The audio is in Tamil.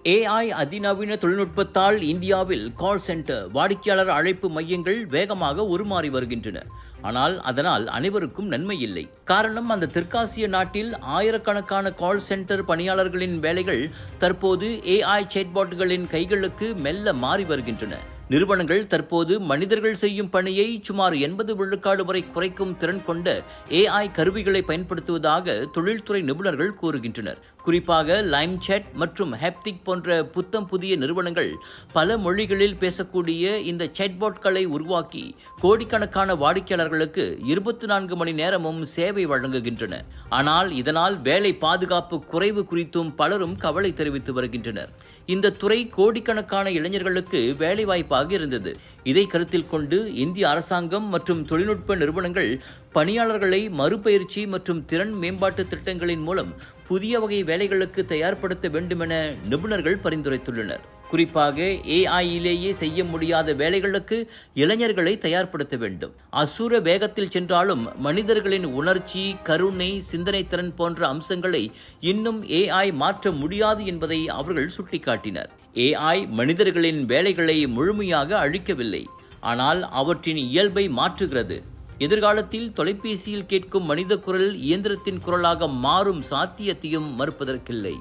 AI அதிநவீன தொழில்நுட்பத்தால் இந்தியாவில் கால் சென்டர் வாடிக்கையாளர் அழைப்பு மையங்கள் வேகமாக உருமாறி வருகின்றன. ஆனால் அதனால் அனைவருக்கும் நன்மை இல்லை. காரணம், அந்த தெற்காசிய நாட்டில் ஆயிரக்கணக்கான கால் சென்டர் பணியாளர்களின் வேலைகள் தற்போது AI சேட்பாட்களின் கைகளுக்கு மெல்ல மாறி வருகின்றன. நிறுவனங்கள் தற்போது மனிதர்கள் செய்யும் பணியை சுமார் 80 விழுக்காடு வரை குறைக்கும் திறன் கொண்ட AI கருவிகளை பயன்படுத்துவதாக தொழில்துறை நிபுணர்கள் கூறுகின்றனர். குறிப்பாக லைம்சேட் மற்றும் ஹெப்டிக் போன்ற புத்தம் புதிய நிறுவனங்கள் பல மொழிகளில் பேசக்கூடிய இந்த சேட்பாட்களை உருவாக்கி கோடிக்கணக்கான வாடிக்கையாளர்களுக்கு 24 மணி நேரமும் சேவை வழங்குகின்றன. ஆனால் இதனால் வேலை பாதுகாப்பு குறைவு குறித்தும் பலரும் கவலை தெரிவித்து வருகின்றனர். இந்த துறை கோடிக்கணக்கான இளைஞர்களுக்கு வேலைவாய்ப்பாக இருந்தது. இதை கருத்தில் கொண்டு இந்திய அரசாங்கம் மற்றும் தொழில்நுட்ப நிறுவனங்கள் பணியாளர்களை மறுபயிற்சி மற்றும் திறன் மேம்பாட்டு திட்டங்களின் மூலம் புதிய வகை வேலைகளுக்கு தயார்படுத்த வேண்டும் என நிபுணர்கள் பரிந்துரைத்துள்ளனர். குறிப்பாக AI-யிலேயே செய்ய முடியாத வேலைகளுக்கு இளைஞர்களை தயார்படுத்த வேண்டும். அசுர வேகத்தில் சென்றாலும் மனிதர்களின் உணர்ச்சி, கருணை, சிந்தனை திறன் போன்ற அம்சங்களை இன்னும் AI மாற்ற முடியாது என்பதை அவர்கள் சுட்டிக்காட்டினர். AI மனிதர்களின் வேலைகளை முழுமையாக அழிக்கவில்லை, ஆனால் அவற்றின் இயல்பை மாற்றுகிறது. எதிர்காலத்தில் தொலைபேசியில் கேட்கும் மனித குரல் இயந்திரத்தின் குரலாக மாறும் சாத்தியத்தையும் மறுப்பதற்கில்லை.